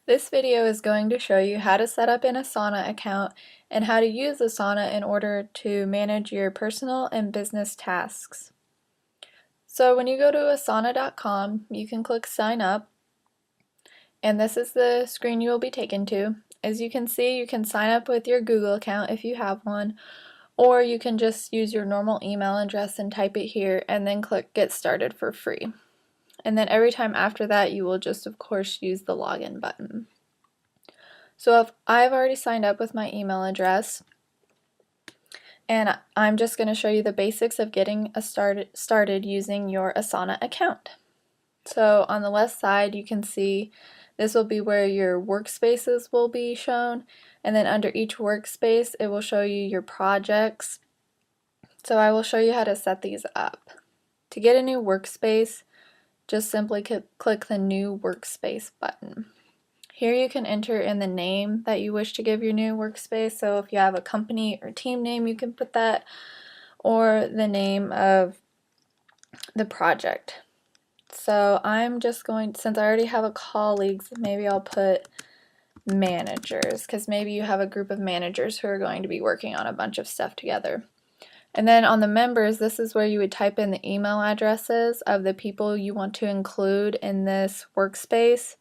This video is going to show you how to set up an Asana account and how to use Asana in order to manage your personal and business tasks. So when you go to asana.com, you can click sign up, and this is the screen you will be taken to. As you can see, you can sign up with your Google account if you have one, or you can just use your normal email address and type it here and then click get started for free. And then every time after that, you will just of course use the login button. So if I've already signed up with my email address, and I'm just going to show you the basics of getting started using your Asana account. So on the left side, you can see this will be where your workspaces will be shown, and then under each workspace it will show you your projects. So I will show you how to set these up. To get a new workspace, just simply click the new workspace button. Here you can enter in the name that you wish to give your new workspace. So if you have a company or team name, you can put that, or the name of the project. So I'm just going, since I already have a colleagues, maybe I'll put managers, because maybe you have a group of managers who are going to be working on a bunch of stuff together. And then on the members, this is where you would type in the email addresses of the people you want to include in this workspace.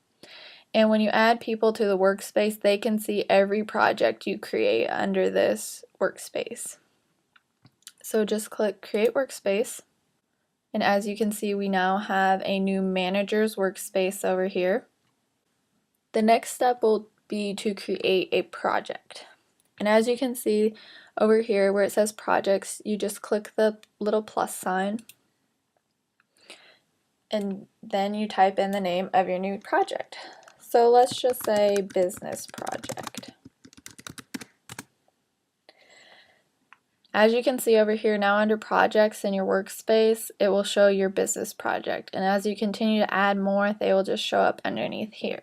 And when you add people to the workspace, they can see every project you create under this workspace. So just click Create Workspace. And as you can see, we now have a new Manager's Workspace over here. The next step will be to create a project. And as you can see over here where it says Projects, you just click the little plus sign. And then you type in the name of your new project. So let's just say business project. As you can see over here now under projects in your workspace, it will show your business project. And as you continue to add more, they will just show up underneath here.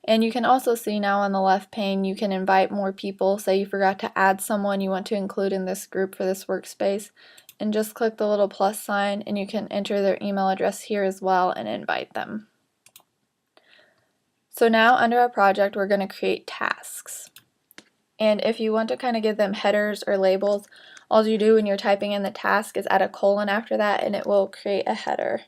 And you can also see now on the left pane, you can invite more people. Say you forgot to add someone you want to include in this group for this workspace, and just click the little plus sign and you can enter their email address here as well and invite them. So now under our project, we're going to create tasks. And if you want to kind of give them headers or labels, all you do when you're typing in the task is add a colon after that and it will create a header.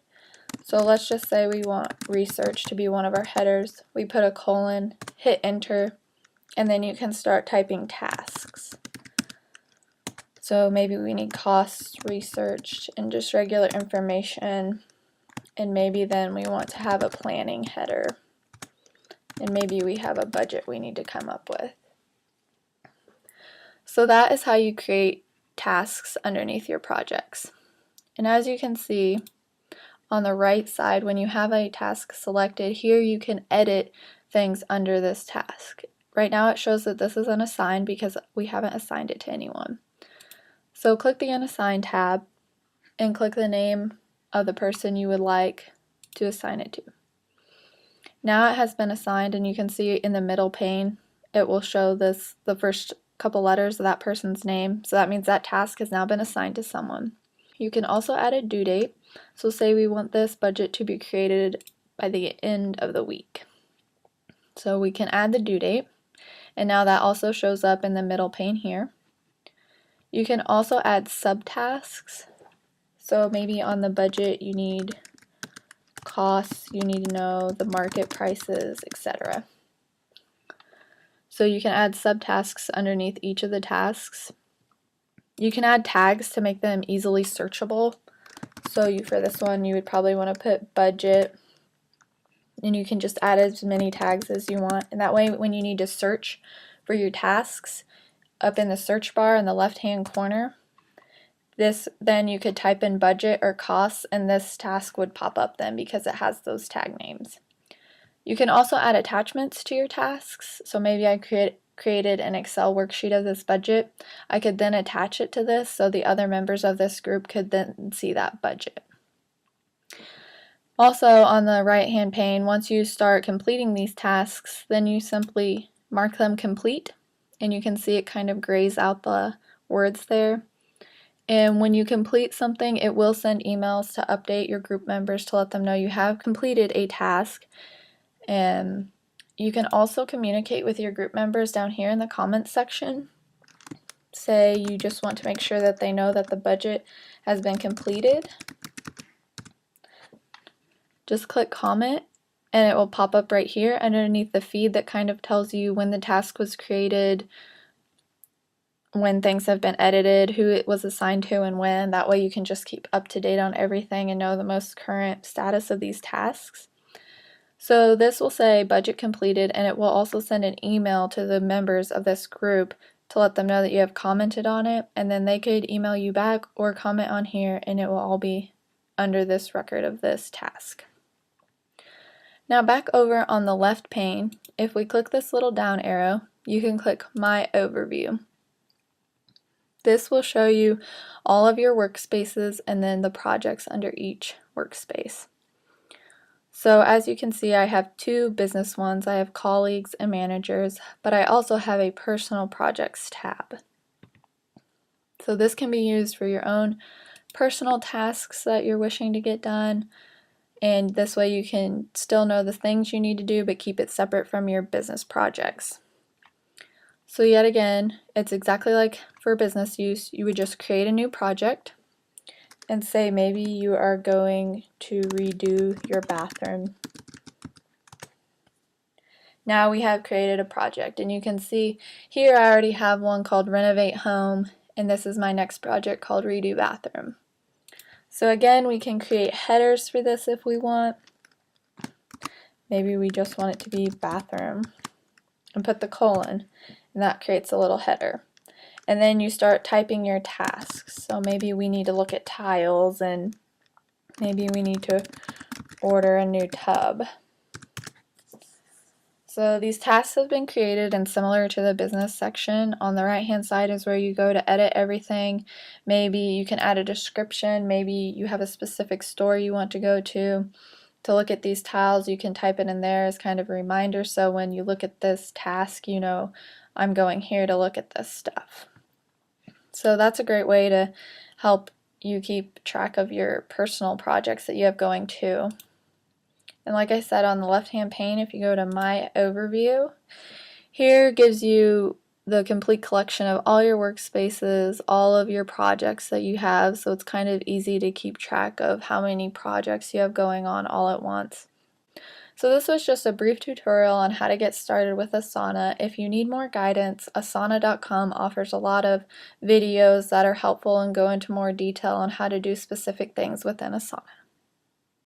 So let's just say we want research to be one of our headers. We put a colon, hit enter, and then you can start typing tasks. So maybe we need costs, research, and just regular information. And maybe then we want to have a planning header. And maybe we have a budget we need to come up with. So that is how you create tasks underneath your projects. And as you can see on the right side, when you have a task selected, here you can edit things under this task. Right now it shows that this is unassigned because we haven't assigned it to anyone. So click the Unassigned tab and click the name of the person you would like to assign it to. Now it has been assigned, and you can see in the middle pane it will show the first couple letters of that person's name, so that means that task has now been assigned to someone. You can also add a due date, so say we want this budget to be created by the end of the week. So we can add the due date, and now that also shows up in the middle pane here. You can also add subtasks, so maybe on the budget you need costs, you need to know the market prices, etc. So you can add subtasks underneath each of the tasks. You can add tags to make them easily searchable. So for this one, you would probably want to put budget, and you can just add as many tags as you want. And that way, when you need to search for your tasks, up in the search bar in the left-hand corner, then you could type in budget or costs, and this task would pop up then because it has those tag names. You can also add attachments to your tasks. So maybe I created an Excel worksheet of this budget. I could then attach it to this so the other members of this group could then see that budget. Also on the right-hand pane, once you start completing these tasks, then you simply mark them complete, and you can see it kind of grays out the words there. And when you complete something, it will send emails to update your group members to let them know you have completed a task. And You can also communicate with your group members down here in the comments section. Say you just want to make sure that they know that the budget has been completed. Just click comment and it will pop up right here underneath the feed that kind of tells you when the task was created, when things have been edited, who it was assigned to and when. That way you can just keep up to date on everything and know the most current status of these tasks. So this will say budget completed, and it will also send an email to the members of this group to let them know that you have commented on it, and then they could email you back or comment on here and it will all be under this record of this task. Now back over on the left pane, if we click this little down arrow, you can click My Overview. This will show you all of your workspaces and then the projects under each workspace. So as you can see, I have two business ones. I have colleagues and managers, but I also have a personal projects tab. So this can be used for your own personal tasks that you're wishing to get done, and this way you can still know the things you need to do but keep it separate from your business projects. So yet again, it's exactly like for business use. You would just create a new project and say maybe you are going to redo your bathroom. Now we have created a project, and you can see here I already have one called Renovate Home, and this is my next project called Redo Bathroom. So again, we can create headers for this if we want. Maybe we just want it to be bathroom and put the colon, and that creates a little header. And then you start typing your tasks. So maybe we need to look at tiles, and maybe we need to order a new tub. So these tasks have been created, and similar to the business section, on the right hand side is where you go to edit everything. Maybe you can add a description, maybe you have a specific store you want to go to look at these tiles. You can type it in there as kind of a reminder, so when you look at this task, you know I'm going here to look at this stuff. So that's a great way to help you keep track of your personal projects that you have going too. And like I said, on the left-hand pane, if you go to My Overview, here gives you the complete collection of all your workspaces, all of your projects that you have, so it's kind of easy to keep track of how many projects you have going on all at once. So this was just a brief tutorial on how to get started with Asana. If you need more guidance, asana.com offers a lot of videos that are helpful and go into more detail on how to do specific things within Asana.